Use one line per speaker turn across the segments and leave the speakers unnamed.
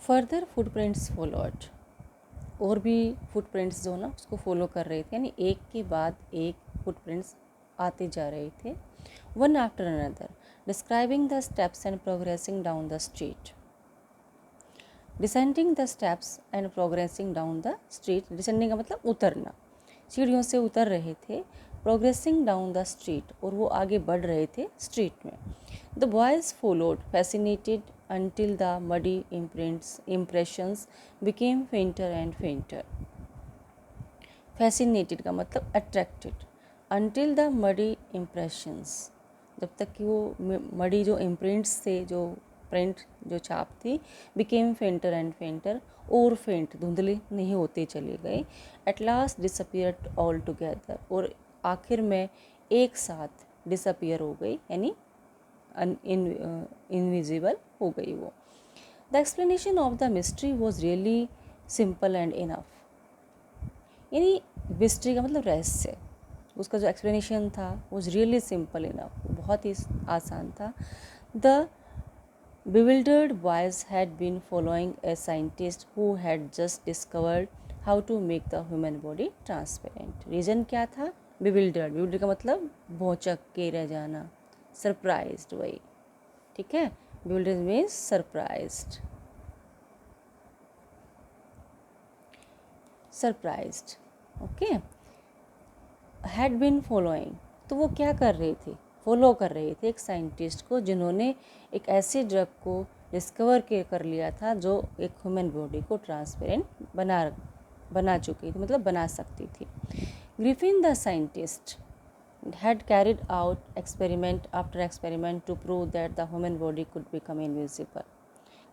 Further footprints followed, और भी footprints जो ना उसको फॉलो कर रहे थे, यानी एक के बाद एक फुटप्रिंट्स आते जा रहे थे, one after another, describing the steps and progressing down the street. Descending the steps and progressing down the street, descending का मतलब उतरना, सीढ़ियों से उतर रहे थे, प्रोग्रेसिंग डाउन द स्ट्रीट, और वो आगे बढ़ रहे थे स्ट्रीट में। The boys followed fascinated until the muddy impressions became fainter and fainter. Fascinated का मतलब attracted, until the muddy impressions, जब तक कि वो मडी जो इम्प्रिंट्स थे, जो प्रिंट जो छाप थी, became fainter and fainter, और फेंट धुंधले नहीं होते चले गए, at last disappeared altogether, और आखिर में एक साथ डिसअपियर हो गई, यानी इनविजिबल हो गई वो। The explanation of the mystery was really simple and enough, यानी मिस्ट्री का मतलब रहस्य, उसका जो एक्सप्लेनेशन था वॉज रियली सिंपल इनफ, बहुत ही आसान था। The bewildered boys had been following a scientist who had just discovered how to make the human body transparent. Reason क्या था? bewildered का मतलब भौचक के रह जाना, सरप्राइज्ड, वही, ठीक है, bewildered means surprised, okay. Had been following, तो वो क्या कर रहे थे? फॉलो कर रहे थे एक साइंटिस्ट को, जिन्होंने एक ऐसी ड्रग को डिस्कवर कर लिया था जो एक ह्यूमन बॉडी को ट्रांसपेरेंट बना चुकी थी, मतलब बना सकती थी। Griffin the scientist had carried out experiment after experiment to prove that the human body could become invisible.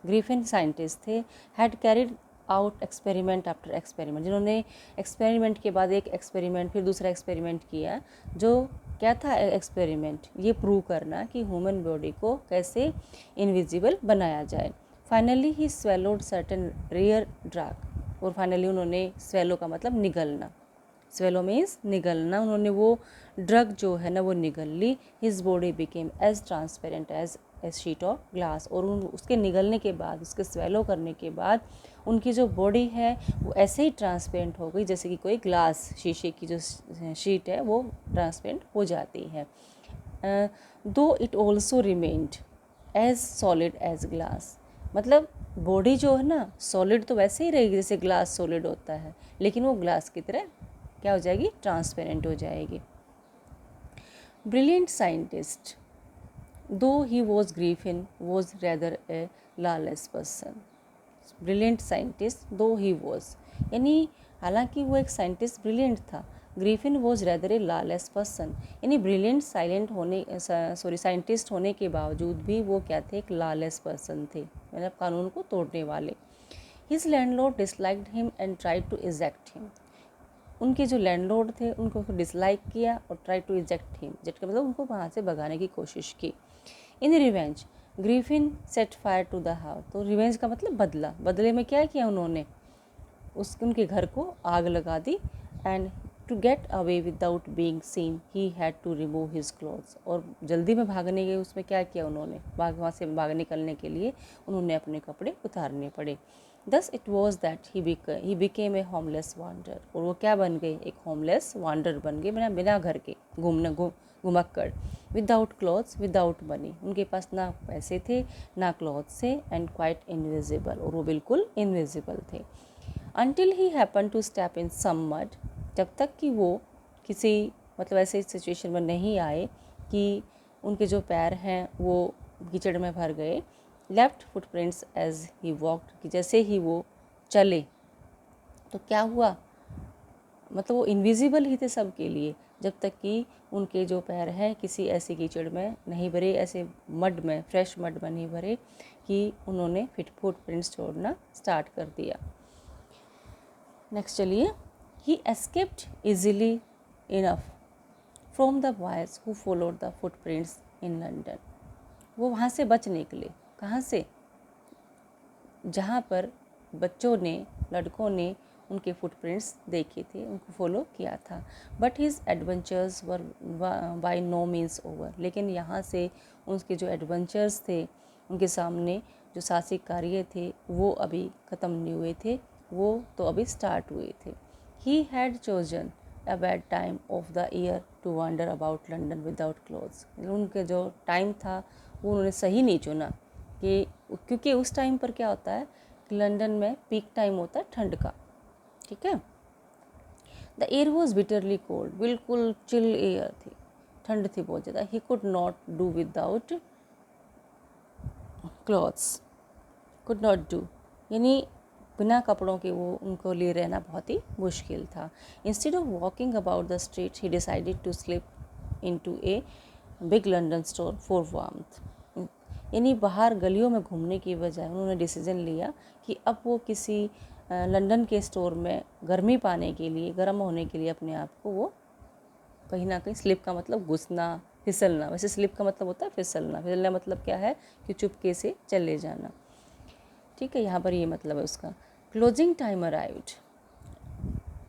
Griffin scientist थे, had carried out experiment after experiment, जिन्होंने एक्सपेरिमेंट के बाद एक एक्सपेरिमेंट, फिर दूसरा एक्सपेरिमेंट किया, जो क्या था एक्सपेरिमेंट, ये प्रूव करना कि ह्यूमन बॉडी को कैसे इनविजिबल बनाया जाए। Finally he swallowed certain rare drug, और फाइनली उन्होंने, स्वेलो का मतलब निगलना, स्वेलो मीन्स निगलना, उन्होंने वो ड्रग जो है ना वो निगल ली। His body became as transparent as a sheet of glass, और उसके निगलने के बाद, उसके स्वेलो करने के बाद उनकी जो बॉडी है वो ऐसे ही ट्रांसपेरेंट हो गई जैसे कि कोई ग्लास, शीशे की जो शीट है वो ट्रांसपेरेंट हो जाती है। Though it also remained as solid as glass, मतलब बॉडी जो है ना सॉलिड तो वैसे ही रहेगी जैसे ग्लास सॉलिड होता है, लेकिन वो ग्लास की तरह क्या हो जाएगी? ट्रांसपेरेंट हो जाएगी। ब्रिलियंट साइंटिस्ट दो he was griffin was rather A lawless person. Brilliant scientist दो ही वॉज, यानी हालांकि वो एक साइंटिस्ट ब्रिलियंट था, griffin was rather A lawless person, यानी ब्रिलियंट साइंटिस्ट होने के बावजूद भी वो क्या थे? एक लॉलेस पर्सन थे, मतलब कानून को तोड़ने वाले। His landlord disliked him and tried to eject him, उनके जो लैंडलॉर्ड थे उनको डिसलाइक किया और ट्राई टू इजेक्ट हिम, जेट का मतलब उनको वहाँ से भगाने की कोशिश की। In revenge Griffin set fire to the house, तो रिवेंज का मतलब बदला, बदले में क्या किया उन्होंने? उनके घर को आग लगा दी। And to get away without being seen he had to remove his clothes, और जल्दी में भागने के उसमें क्या किया उन्होंने? वहाँ से निकलने के लिए उन्होंने अपने कपड़े उतारने पड़े। Thus it was that he became a homeless wanderer, और वो क्या बन गए? एक होमलेस वांडर बन गए, बिना घर के घुमक्कड़। विदाउट क्लॉथ्स विदाउट मनी, उनके पास ना पैसे थे ना क्लॉथ्स थे, एंड क्वाइट इनविजिबल, और वो बिल्कुल इनविजिबल थे। Until he happened to step in some mud, जब तक कि वो किसी मतलब ऐसे सिचुएशन में नहीं आए कि उनके जो पैर हैं वो कीचड़ में भर गए। Left footprints as he walked, कि जैसे ही वो चले तो क्या हुआ? मतलब वो इनविजिबल ही थे सबके लिए, जब तक कि उनके जो पैर हैं किसी ऐसी कीचड़ में नहीं भरे, ऐसे मड में, फ्रेश मड में नहीं भरे कि उन्होंने फुटप्रिंट्स छोड़ना स्टार्ट कर दिया। नेक्स्ट चलिए। He escaped easily enough from the boys who followed the footprints in London, वो वहाँ से बच निकले। कहाँ से? जहाँ पर बच्चों ने, लड़कों ने उनके फुटप्रिंट्स देखे थे, उनको फॉलो किया था। But his adventures were by no means over, लेकिन यहाँ से उनके जो एडवेंचर्स थे उनके सामने जो साहसिक कार्य थे वो अभी ख़त्म नहीं हुए थे, वो तो अभी स्टार्ट हुए थे। He had chosen a bad time of the year to wander about London without clothes. उनके जो टाइम था वो उन्होंने सही नहीं चुना, कि क्योंकि उस टाइम पर क्या होता है कि लंदन में पीक टाइम होता है ठंड का, ठीक है। The air was bitterly cold, बिल्कुल चिल एयर थी, ठंड थी बहुत ज़्यादा। He could not do without clothes, could not do यानी बिना कपड़ों के वो उनको लिए रहना बहुत ही मुश्किल था। Instead of walking about the street he decided to slip into a big London store for warmth. यानी बाहर गलियों में घूमने की बजाय उन्होंने डिसीजन लिया कि अब वो किसी लंदन के स्टोर में गर्मी पाने के लिए, गर्म होने के लिए अपने आप को वो कहीं ना कहीं, स्लिप का मतलब घुसना, फिसलना, वैसे स्लिप का मतलब होता है फिसलना, फिसलना मतलब क्या है कि चुपके से चले जाना, ठीक है। यहाँ पर ये मतलब है उसका। Closing time arrived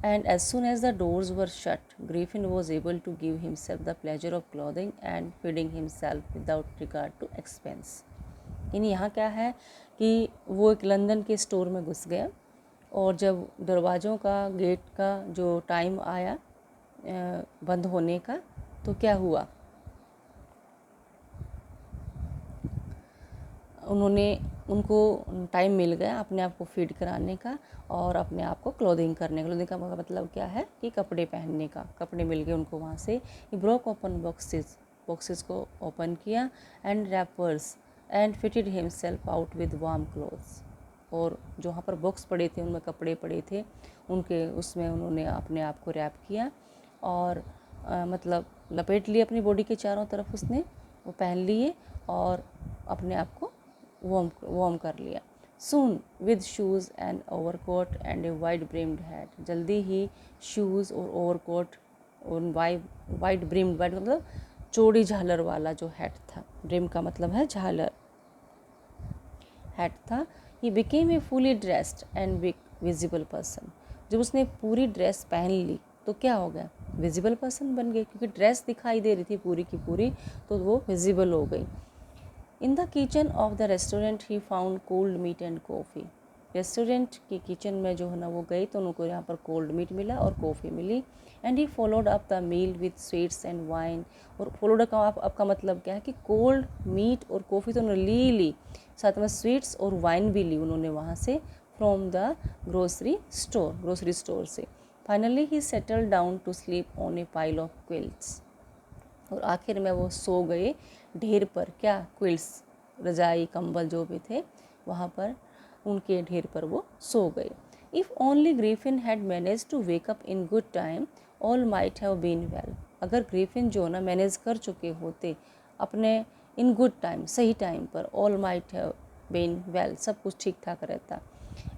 and as soon as the doors were shut, Griffin was able to give himself the pleasure of clothing and feeding himself without regard to expense। यानी यहाँ क्या है कि वो एक लंदन के स्टोर में घुस गया और जब दरवाज़ों का, गेट का जो टाइम आया बंद होने का, तो क्या हुआ, उनको टाइम मिल गया अपने आप को फीड कराने का और अपने आप को क्लोथिंग करने का। क्लोथिंग का मतलब क्या है कि कपड़े पहनने का, कपड़े मिल गए उनको वहाँ से। ही ब्रोक ओपन बॉक्सेस को ओपन किया and rappers and fitted himself out with warm clothes. और जो वहाँ पर बॉक्स पड़े थे, उनमें कपड़े पड़े थे, उनके उसमें उन्होंने अपने आप को रैप किया और मतलब लपेट लिए अपनी बॉडी के चारों तरफ, उसने वो पहन लिए और अपने आप को वार्म कर लिया। Soon with shoes and overcoat and a wide brimmed hat, जल्दी ही शूज़ और ओवरकोट और वाइड ब्रिम्ड, वाइड मतलब चौड़ी झालर वाला जो हैट था, ब्रिम का मतलब है झालर, हैट था। He became a fully dressed and visible person. जब उसने पूरी ड्रेस पहन ली तो क्या हो गया, विजिबल पर्सन बन गई, क्योंकि ड्रेस दिखाई दे रही थी पूरी की पूरी, तो वो विजिबल हो गई। In the kitchen of the restaurant he found cold meat and coffee. Restaurant की किचन में जो है ना वो गई तो उनको यहाँ पर कोल्ड मीट मिला और कॉफ़ी मिली। And he followed up the meal with sweets and wine. और फॉलोड अप आपका मतलब क्या है कि कोल्ड मीट और कॉफ़ी तो उन्होंने ली, साथ में स्वीट्स और वाइन भी ली उन्होंने वहाँ से, फ्रॉम द ग्रोसरी स्टोर से। Finally he settle down to sleep on a pile of quilts. और आखिर में वो सो गए ढेर पर, क्या, क्विल्ट्स, रजाई कंबल जो भी थे वहाँ पर, उनके ढेर पर वो सो गए। If only Griffin had manage to wake up in good time all might have been well. अगर ग्रिफिन जो ना मैनेज कर चुके होते अपने इन गुड टाइम, सही टाइम पर, all might have been well, सब कुछ ठीक ठाक रहता।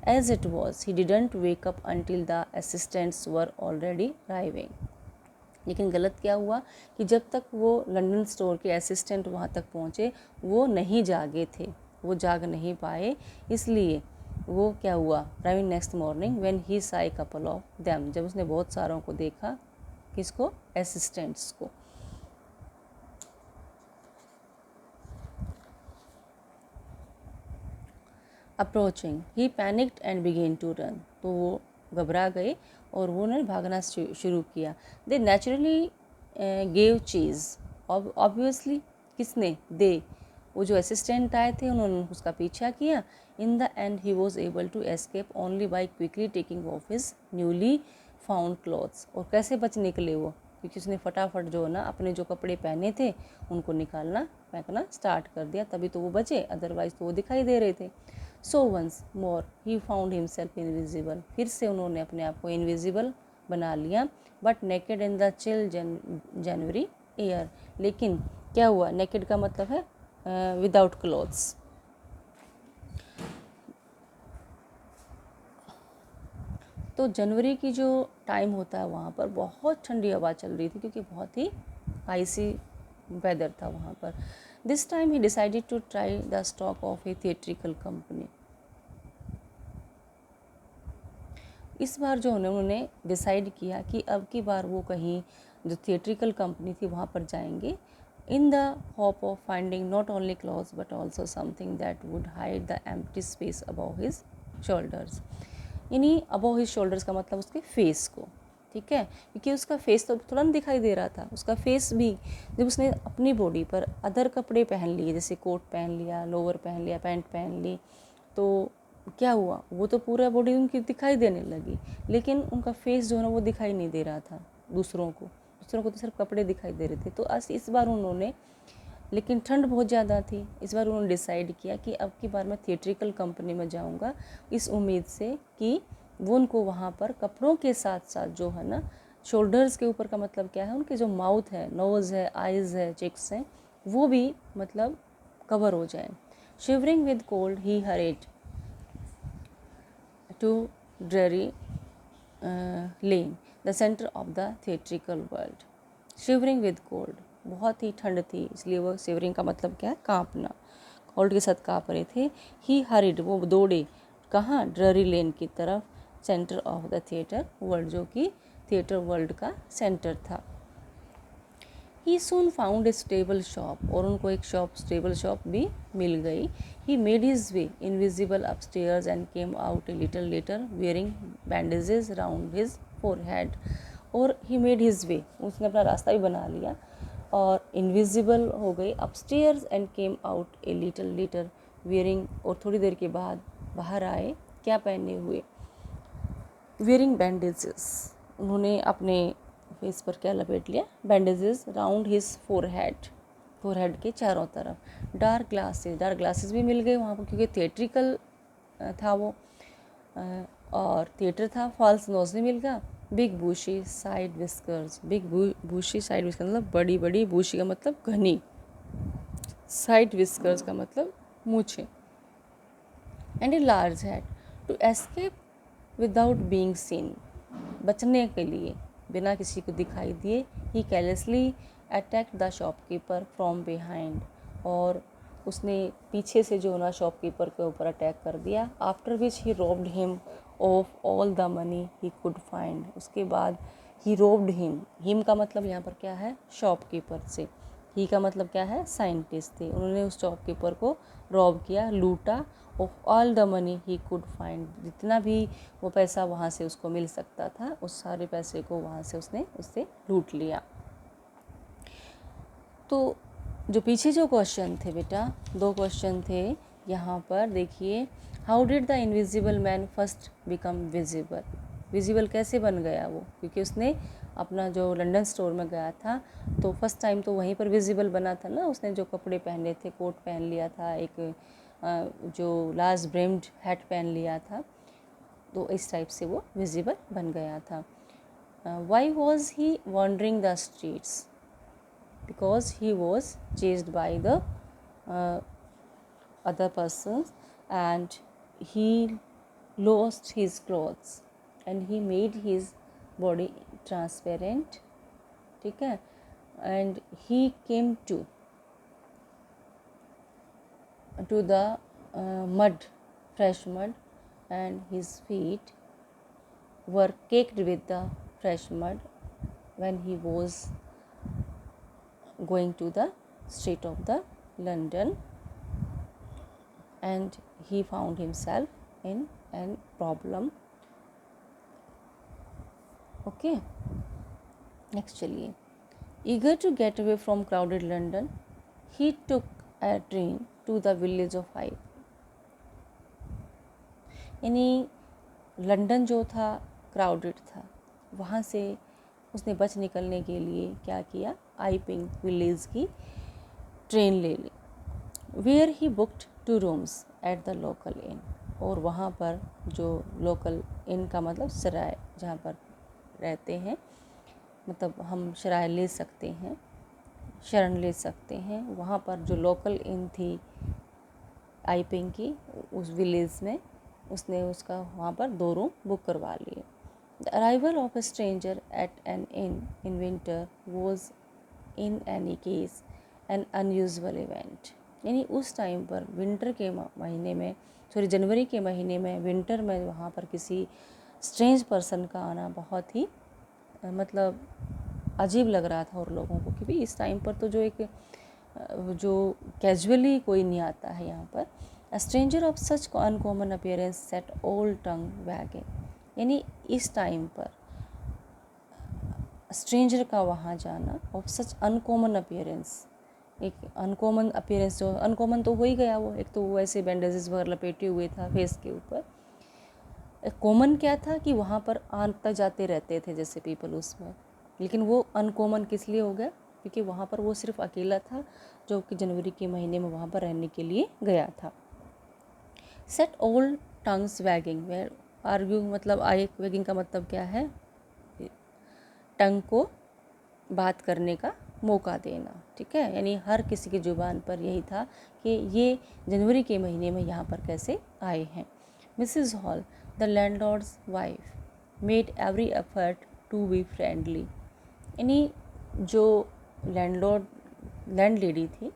As it was he didn't wake up until the assistants were already arriving. लेकिन गलत क्या हुआ कि जब तक वो लंदन स्टोर के असिस्टेंट वहाँ तक पहुँचे वो नहीं जागे थे, वो जाग नहीं पाए, इसलिए वो क्या हुआ, arriving next morning when he सा ए कपल ऑफ देम, जब उसने बहुत सारों को देखा, किसको, असिस्टेंट्स को। Approaching he panicked and began to run, तो वो घबरा गए और वो ने भागना शुरू किया। दे नेचुरली गेव चीज़, ऑब्वियसली किसने, दे, वो जो असिस्टेंट आए थे उन्होंने उसका पीछा किया। In the end he was able to escape only by quickly taking off his newly found clothes. और कैसे बच निकले वो, क्योंकि उसने फटाफट जो ना अपने जो कपड़े पहने थे उनको निकालना फेंकना स्टार्ट कर दिया, तभी तो वो बचे, अदरवाइज तो वो दिखाई दे रहे थे। So once more he found himself invisible, फिर से उन्होंने अपने आप को इनविजिबल बना लिया। But naked in the chill January air, लेकिन क्या हुआ, नेकेड का मतलब है विदाउट क्लोथ्स। तो जनवरी की जो टाइम होता है वहाँ पर बहुत ठंडी हवा चल रही थी, क्योंकि बहुत ही आइसी वेदर था वहाँ पर। This time he decided to try the stock of a theatrical company. इस बार जो उन्होंने डिसाइड किया कि अब की बार वो कहीं जो थिएट्रिकल कंपनी थी वहाँ पर जाएंगे in the hope of finding not only clothes but also something that would hide the empty space above his shoulders. यानी above his shoulders का मतलब उसके फेस को, ठीक है, क्योंकि उसका फेस तो तुरंत दिखाई दे रहा था। उसका फेस भी जब उसने अपनी बॉडी पर अदर कपड़े पहन लिए, जैसे कोट पहन लिया, लोअर पहन लिया, पैंट पहन ली, तो क्या हुआ, वो तो पूरा बॉडी उनकी दिखाई देने लगी, लेकिन उनका फेस जो है ना वो दिखाई नहीं दे रहा था दूसरों को तो सिर्फ कपड़े दिखाई दे रहे थे। तो इस बार उन्होंने, लेकिन ठंड बहुत ज़्यादा थी, इस बार उन्होंने डिसाइड किया कि अब की बार मैं थिएट्रिकल कंपनी में जाऊंगा, इस उम्मीद से कि वो उनको वहाँ पर कपड़ों के साथ साथ जो है ना, शोल्डर्स के ऊपर का मतलब क्या है, उनके जो माउथ है, नोज़ है, आइज़ है, चिक्स हैं, वो भी मतलब कवर हो जाए। Shivering with cold he hurried to Drury Lane, the centre of the theatrical world. Shivering with cold, बहुत ही ठंड थी, इसलिए वो शिवरिंग का मतलब क्या है, कांपना, कोल्ड के साथ काँप रहे थे। ही हरिड, वो दौड़े, कहाँ, ड्ररी लेन की तरफ, centre of the theatre world, जो कि थिएटर वर्ल्ड का सेंटर था। ही सून फाउंड ए स्टेबल शॉप, और उनको एक स्टेबल शॉप भी मिल गई। He made his way invisible upstairs and came out a little letter wearing bandages round his forehead. और ही मेड हिज वे, उसने अपना रास्ता भी बना लिया और इनविजिबल हो गई upstairs and came out a little letter wearing, और थोड़ी देर के बाद बाहर आए, क्या पहने हुए, वेयरिंग बैंडेजेस, उन्होंने अपने फेस पर क्या लपेट लिया, बैंडेजेस राउंड हिज फोरहेड के चारों तरफ। डार्क ग्लासेस भी मिल गए वहाँ पर, क्योंकि थिएट्रिकल था वो और थिएटर था। फॉल्स नोज भी मिल गया। Big bushy side whiskers, bushy side whiskers मतलब बड़ी बड़ी, बूशी का मतलब घनी, साइड विस्कर्स का मतलब मूछें, and a large head to escape without being seen, बचने के लिए बिना किसी को दिखाई दिए। He carelessly attacked the shopkeeper from behind, और उसने पीछे से जो ना शॉपकीपर के ऊपर अटैक कर दिया। After which he robed him of all the money he could find, उसके बाद ही रोब्ड हिम का मतलब यहाँ पर क्या है, शॉपकीपर से। ही का मतलब क्या है, साइंटिस्ट थे, उन्होंने उस शॉपकीपर को रॉब किया, लूटा। Of all the money he could find, जितना भी वो पैसा वहाँ से उसको मिल सकता था, उस सारे पैसे को वहाँ से उसने उससे लूट लिया। तो जो पीछे जो क्वेश्चन थे बेटा, 2 क्वेश्चन थे यहाँ पर, देखिए। How did the invisible man first become visible, visible कैसे बन गया वो, क्योंकि उसने अपना जो लंदन स्टोर में गया था तो फर्स्ट टाइम तो वहीं पर विजिबल बना था ना, उसने जो कपड़े पहने थे, कोट पहन लिया था, एक जो लार्ज ब्रेम्ड हैट पहन लिया था, तो इस टाइप से वो विजिबल बन गया था। Why was he wandering the streets, because he was chased by the other persons, and he lost his clothes and he made his body transparent, ठीक है, and he came to the mud, fresh mud, and his feet were caked with the fresh mud when he was going to the street of the London, and he found himself in an problem. Okay, next चलिए। eager to get away from crowded London, he took a train to the village of Hyde, यानी London जो था crowded था, वहाँ से उसने बच निकलने के लिए क्या किया, आईपिंग विलेज की ट्रेन ले ली। Where he booked 2 rooms at the local inn, और वहाँ पर जो लोकल इन का मतलब सराय, जहाँ पर रहते हैं, मतलब हम शराय ले सकते हैं, शरण ले सकते हैं, वहाँ पर जो लोकल इन थी आईपिंग की, उस विलेज में उसने उसका वहाँ पर 2 रूम बुक करवा लिए। The arrival of A stranger eight N in winter was in any case N unusual event, यानी उस टाइम पर विंटर के महीने में, जनवरी के महीने में, विंटर में वहाँ पर किसी स्ट्रेंज पर्सन का आना बहुत ही मतलब अजीब लग रहा था और लोगों को, क्योंकि इस टाइम पर तो जो एक जो कैजुअली कोई नहीं आता है यहाँ पर। A stranger of such uncommon appearance set all tongue waging, यानी इस टाइम पर स्ट्रेंजर का वहाँ जाना ऑफ सच अनकॉमन अपीयरेंस, एक अनकॉमन अपीयरेंस, जो अनकॉमन तो हो ही गया वो, एक तो वो ऐसे बैंडेजेस वगैरह लपेटे हुए था फेस के ऊपर। कॉमन क्या था कि वहाँ पर आते जाते रहते थे जैसे पीपल उसमें, लेकिन वो अनकॉमन किस लिए हो गया, क्योंकि वहाँ पर वो सिर्फ अकेला था जो कि जनवरी के महीने में वहाँ पर रहने के लिए गया था। Set all tongues wagging, where argue मतलब आई वैगिंग का मतलब क्या है, टंग को बात करने का मौका देना, ठीक है। यानी हर किसी की ज़ुबान पर यही था कि ये जनवरी के महीने में यहाँ पर कैसे आए हैं। Mrs Hall, the landlord's wife, made every effort to be friendly, यानी जो लैंड लेडी थी,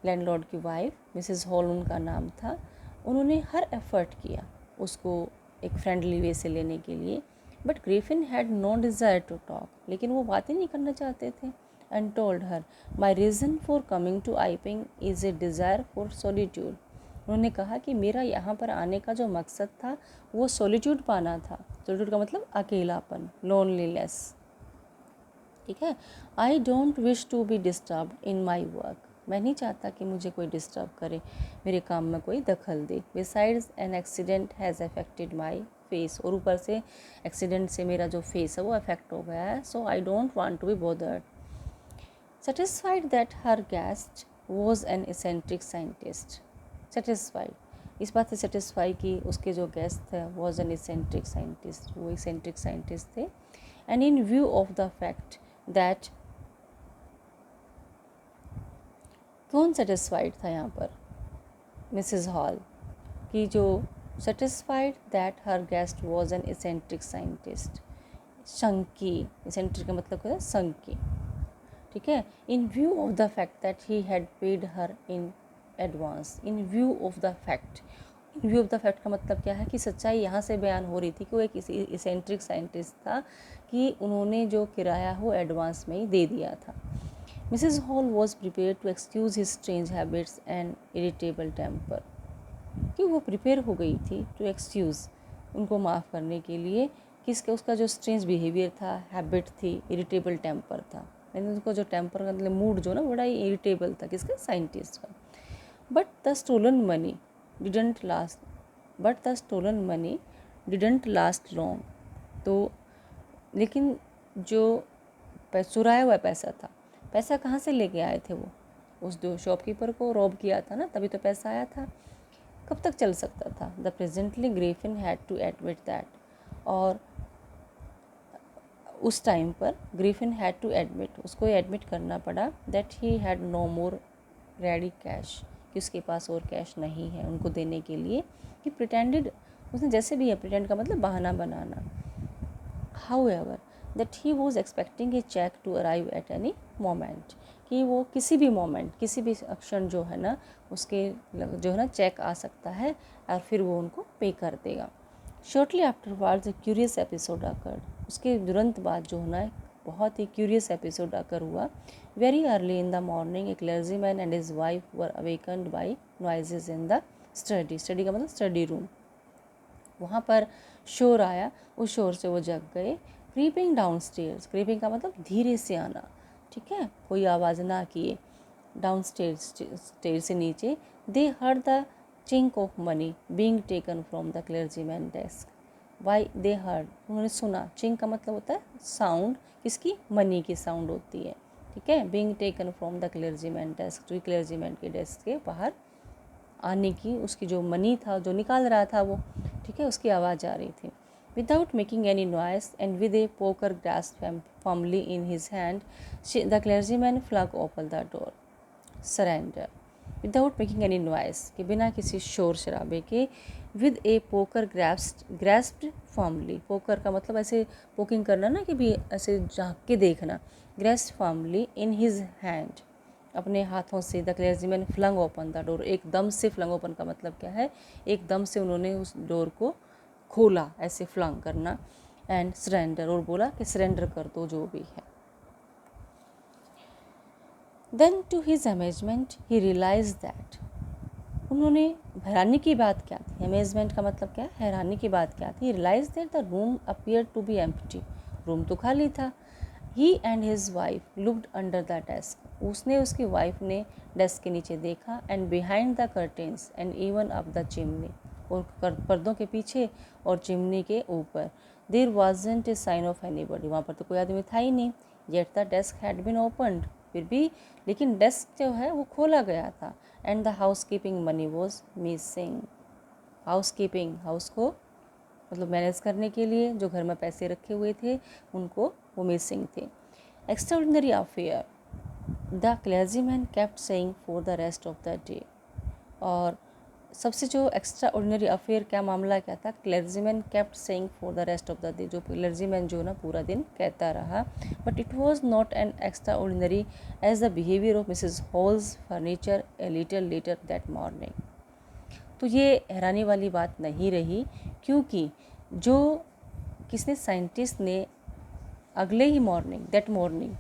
लैंडलॉर्ड की वाइफ मिसेस हॉल उनका नाम था, उन्होंने हर एफर्ट किया उसको एक फ्रेंडली वे से लेने के लिए। But Griffin had no desire to talk, लेकिन वो बातें नहीं करना चाहते थे। And told her, my reason for coming to Iping is a desire for solitude, उन्होंने कहा कि मेरा यहाँ पर आने का जो मकसद था वो सॉलिट्यूड पाना था। सॉलिट्यूड का मतलब अकेलापन, लोनलीनेस, ठीक है। I don't wish to be disturb in my work, मैं नहीं चाहता कि मुझे कोई डिस्टर्ब करे, मेरे काम में कोई दखल दे। Besides an accident has affected my face, और ऊपर से एक्सीडेंट से मेरा जो फेस है वो अफेक्ट हो गया है, so I don't want to be bothered. Satisfied that her guest was an eccentric scientist, satisfied, इस बात से सेटिस्फाई कि उसके जो गेस्ट थे वॉज एन एसेंट्रिक साइंटिस्ट, वो एसेंट्रिक साइंटिस्ट थे। And in view of the fact that, कौन सेटिस्फाइड था यहाँ पर, मिसेस हॉल, कि जो satisfied that her guest was an eccentric scientist, शंकी, एसेंट्रिक का मतलब क्या है, शंकी, ठीक है। इन view of the fact that he had paid her in advance, in view of the fact, in view of the fact का मतलब क्या है कि सच्चाई यहाँ से बयान हो रही थी कि वो एक एसेंट्रिक साइंटिस्ट था, कि उन्होंने जो किराया वो एडवांस में ही दे दिया था। Mrs Hall was prepare to excuse his strange habits and irritable temper, कि वो प्रिपेयर हो गई थी टू एक्सक्यूज़, उनको माफ़ करने के लिए, किसका, उसका जो स्ट्रेंज बिहेवियर था, हैबिट थी, इरिटेबल टेम्पर था, यानी उसको जो टेम्पर का मतलब मूड जो ना बड़ा ही इरिटेबल था, किसका, साइंटिस्ट का। But the stolen money didn't last, but the stolen money didn't last long, तो लेकिन जो चुराया हुआ पैसा था, पैसा कहाँ से लेके आए थे वो, उस जो शॉपकीपर को रॉब किया था ना, तभी तो पैसा आया था, कब तक चल सकता था। The presently Griffin had to admit that, और उस टाइम पर ग्रिफिन हैड टू एडमिट, उसको एडमिट करना पड़ा, that he had no more ready cash, कि उसके पास और कैश नहीं है उनको देने के लिए, कि प्रिटेंडेड, उसने जैसे भी है, प्रिटेंड का मतलब बहाना बनाना। However that he was expecting a cheque to arrive at any moment, कि वो किसी भी मोमेंट, किसी भी क्षण जो है ना, उसके जो है ना चेक आ सकता है और फिर वो उनको पे कर देगा। शॉर्टली आफ्टरवर्ड्स ए क्यूरियस एपिसोड अकर्ड, उसके तुरंत बाद जो है ना बहुत ही क्यूरियस एपिसोड अकर हुआ। Very early in the morning A clergyman and his wife were awakened by noises in the study, study का मतलब स्टडी रूम, वहाँ पर शोर आया, उस शोर से वो जग गए। क्रीपिंग डाउन स्टेयर्स, क्रीपिंग का मतलब धीरे से आना, ठीक है, कोई आवाज़ ना किए, डाउन स्टेयर से नीचे। दे heard the chink of money being taken from the clergyman desk, why they heard, उन्होंने सुना, चिंक का मतलब होता है साउंड, किसकी, मनी की साउंड होती है, ठीक है। Being taken from the clergyman desk, जो क्लर्जीमैन के डेस्क के बाहर आने की, उसकी जो मनी था जो निकाल रहा था वो, ठीक है, उसकी आवाज़ आ रही थी। Without making any noise and with a poker grasp firmly in his hand, the clergyman flung open the door, surrender. Without making any noise, के बिना किसी शोर शराबे के, with a poker grasped firmly, poker का मतलब ऐसे पोकिंग करना ना, कि भी ऐसे झाँक के देखना, grasped firmly in his hand, अपने हाथों से। The clergyman flung open the door, एकदम से, फ्लंग ओपन का मतलब क्या है, एकदम से उन्होंने उस डोर को खोला, ऐसे फ्लंग करना। एंड सरेंडर, और बोला कि सरेंडर कर दो जो भी है। Then to his amazement he realize that, उन्होंने हैरानी की बात क्या थी, अमेजमेंट का मतलब क्या है, हैरानी की बात क्या थी, realise that the room appear to be empty, room तो खाली था। He and his wife looked under the desk, उसने उसकी वाइफ ने डेस्क के नीचे देखा, and behind the curtains and even up the chimney, और पर्दों के पीछे और चिमनी के ऊपर, there wasn't a sign of anybody, वहाँ पर तो कोई आदमी था ही नहीं। Yet the desk had been opened, फिर भी लेकिन डेस्क जो है वो खोला गया था। And the house keeping money was missing, house keeping, house को मतलब मैनेज करने के लिए जो घर में पैसे रखे हुए थे उनको वो मिसिंग थे। Extraordinary affair, the clergyman kept saying for the rest of the day, और सबसे जो एक्स्ट्रा ऑर्डिनरी अफेयर क्या मामला क्या था, clergyman kept saying for the rest of the day, जो क्लर्जीमैन जो ना पूरा दिन कहता रहा। But it was not an extraordinary as the behaviour of Mrs Hall's furniture a little later that morning. तो ये हैरानी वाली बात नहीं रही, क्योंकि जो किसने, साइंटिस्ट ने अगले ही morning, that morning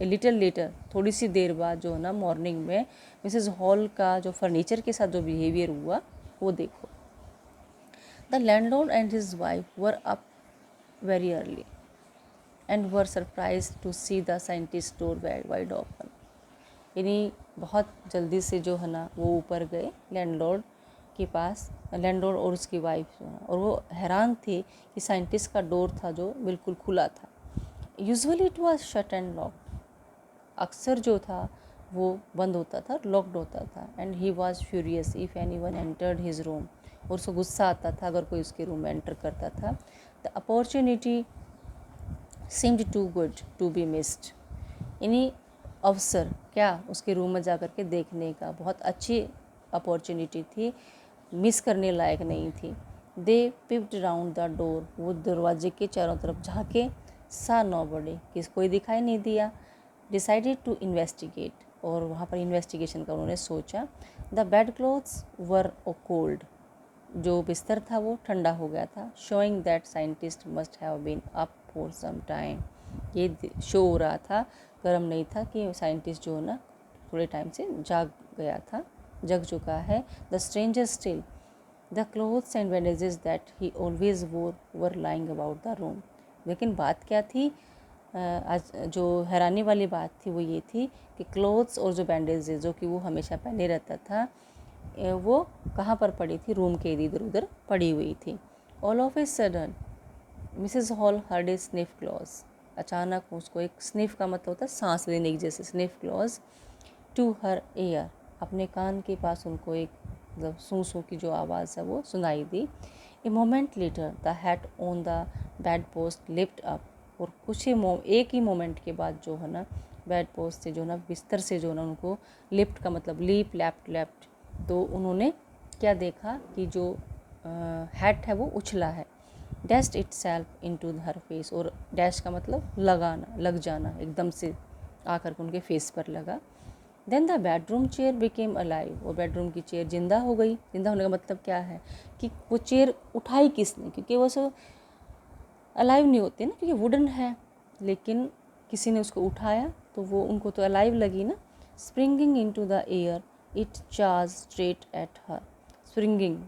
a little later, थोड़ी सी देर बाद जो है ना मॉर्निंग में मिसेस हॉल का जो फर्नीचर के साथ जो बिहेवियर हुआ वो देखो। The landlord and his wife were up very early and were surprise to see the scientist door wide open, यानी बहुत जल्दी से जो है ना वो ऊपर गए लैंडलॉर्ड के पास, लैंडलॉर्ड और उसकी वाइफ जो है, और वो हैरान थे कि साइंटिस्ट का डोर था जो बिल्कुल खुला था। Usually it was shut and locked, अक्सर जो था वो बंद होता था, लॉक्ड होता था। And he was furious if anyone entered his room, और उसको गुस्सा आता था अगर कोई उसके रूम में एंटर करता था। The opportunity seemed too good to be missed, यानी अवसर क्या उसके रूम में जा कर के देखने का बहुत अच्छी अपॉर्चुनिटी थी, मिस करने लायक नहीं थी। दे पिप्ड राउंड द डोर, वो दरवाजे के चारों तरफ झाँके, सा नोबडी, किस कोई दिखाई नहीं दिया। डिसाइडेड टू इन्वेस्टिगेट, और वहाँ पर इन्वेस्टिगेशन का उन्होंने सोचा। The bed clothes were cold, जो बिस्तर था वो ठंडा हो गया था। Showing that scientist must have been up for some time, ये शो हो रहा था, गर्म नहीं था कि साइंटिस्ट जो है ना थोड़े टाइम से जग चुका है। The stranger still, the clothes and bandages that he always wore were lying about the room, लेकिन बात क्या थी, आज जो हैरानी वाली बात थी वो ये थी कि क्लोथ्स और जो बैंडेजेस जो कि वो हमेशा पहने रहता था वो कहाँ पर पड़ी थी, रूम के इधर उधर पड़ी हुई थी। All of a sudden Mrs hall heard a sniff clause, अचानक उसको एक स्निफ का मतलब होता है सांस लेने की, जैसे sniff close to her ear, अपने कान के पास उनको एक मतलब सूं सूं की जो आवाज़ है वो सुनाई दी। A moment later the hat on the bed post lift up, और कुछ ही एक ही मोमेंट के बाद जो है ना बेड पोस्ट से जो ना बिस्तर से जो ना उनको लिफ्ट का मतलब लीप लेफ्ट, तो उन्होंने क्या देखा कि जो हैट है वो उछला है। Dashed itself into her face, और डैश का मतलब लगाना, लग जाना, एकदम से आकर के उनके फेस पर लगा। Then the bedroom chair became alive, और बेडरूम की चेयर जिंदा हो गई। जिंदा होने का मतलब क्या है कि वो चेयर उठाई किसने, क्योंकि वो सब अलाइव नहीं होते ना, क्योंकि वुडन है, लेकिन किसी ने उसको उठाया तो वो उनको तो अलाइव लगी ना। Springing into the air it charge straight at her, springing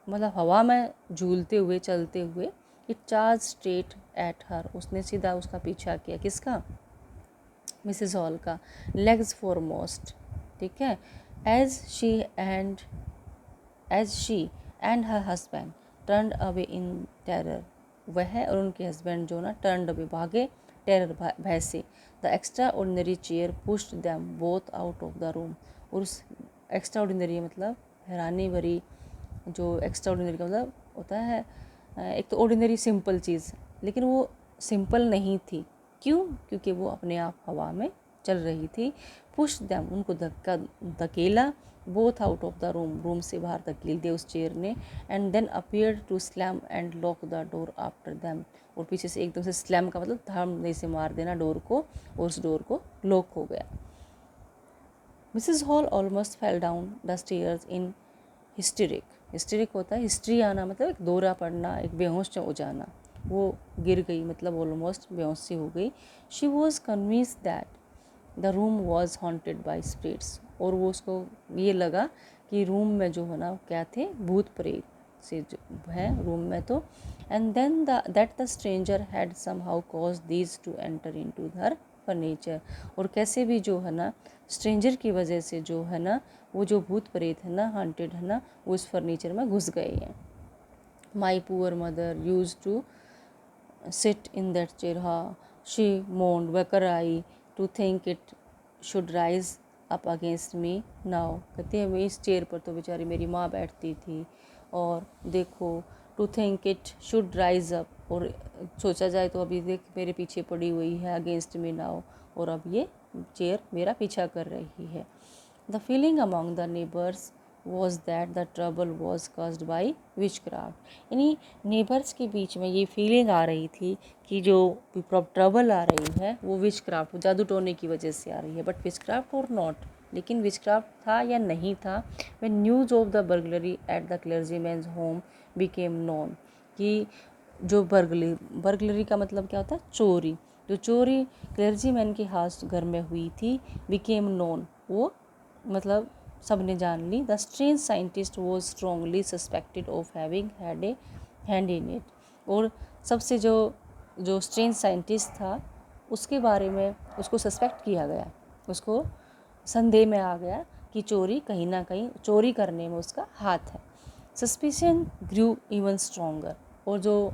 मतलब हवा में झूलते हुए चलते हुए, it charge straight at her, उसने सीधा उसका पीछा किया, किसका, मिसेस हॉल का। लेग्स फॉरमोस्ट, ठीक है। As she and her husband turned away in terror, वह और उनके हस्बैंड जो ना टर्नड अवे, भागे टेरर, भय से। The extra ordinary chair pushed them both out of the room, और उस एक्स्ट्रा ऑर्डिनरी मतलब हैरानी भरी, जो एक्स्ट्रा ऑर्डिनरी का मतलब होता है एक तो ऑर्डिनरी सिंपल चीज़, लेकिन वो सिंपल नहीं थी, क्यों, क्योंकि वो अपने आप हवा में चल रही थी। पुश दैम, उनको धकेला, both out of the room, room से बाहर धकेल दिया उस चेयर ने। And then appeared to slam and lock the door after them, और पीछे से एकदम से स्लैम का मतलब धाम से मार देना डोर को, और उस डोर को लॉक हो गया। Mrs hall almost fell down the stairs in historic होता है हिस्ट्री आना, मतलब एक दौरा पड़ना, एक बेहोश हो जाना, वो गिर गई मतलब ऑलमोस्ट बेहोश सी हो गई। She was convinced that the room was haunted by spirits, और वो उसको ये लगा कि रूम में जो है ना क्या थे, भूत प्रेत से जो है रूम में। तो and then that the stranger had somehow cause these to enter into her furniture, और कैसे भी जो है ना स्ट्रेंजर की वजह से जो है ना वो जो भूत प्रेत है ना, हॉन्टेड है ना, वो उस फर्नीचर में घुस गए हैं। My poor mother use to sit in that chair, हाँ, she moaned वह कराई, to think it should rise up against me now, कहती है इस चेयर पर तो बेचारी मेरी माँ बैठती थी, और देखो to think it should rise up, और सोचा जाए तो अभी देख मेरे पीछे पड़ी हुई है, against me now, और अब ये चेयर मेरा पीछा कर रही है। The feeling among the neighbors was that the trouble was caused by witchcraft, यानी नेबर्स के बीच में ये फीलिंग आ रही थी कि जो ट्रबल आ रही है वो विचक्राफ्ट, जादू टोने की वजह से आ रही है। बट विचक्राफ्ट और नॉट, लेकिन विचक्राफ्ट था या नहीं था, when news of the burglary at the clergyman's home became known, कि जो बर्गलरी का मतलब क्या होता है, चोरी, जो चोरी क्लर्जीमैन के हाथ घर में हुई थी, बिकेम नोन, वो मतलब सब ने जान ली। The strange scientist was strongly suspected of having had a hand in it, और सबसे जो स्ट्रेंज साइंटिस्ट था उसके बारे में उसको सस्पेक्ट किया गया, उसको संदेह में आ गया कि चोरी कहीं ना कहीं चोरी करने में उसका हाथ है। सस्पिशन ग्रू इवन स्ट्रोंगर, और जो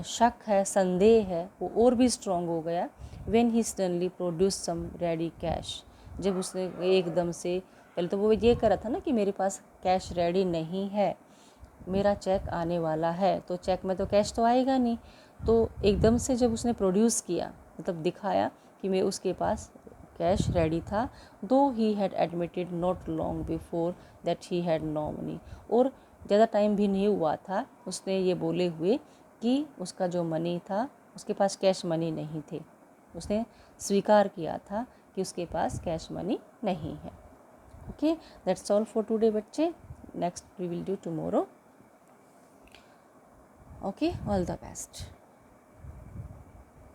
शक है, संदेह है, वो और भी स्ट्रॉन्ग हो गया। When he suddenly produce some ready cash, जब उसने एकदम से, पहले तो वो ये कर रहा था ना कि मेरे पास कैश रेडी नहीं है, मेरा चेक आने वाला है, तो चेक में तो कैश तो आएगा नहीं, तो एकदम से जब उसने प्रोड्यूस किया, मतलब दिखाया कि मैं उसके पास कैश रेडी था, though he had admitted not long before that he had no money, और ज़्यादा टाइम भी नहीं हुआ था उसने ये बोले हुए कि उसका जो मनी था, उसके पास कैश मनी नहीं थे, उसने स्वीकार किया था कि उसके पास कैश मनी नहीं है। Okay, that's all for today बच्चे, next we will do tomorrow. Okay, all the best.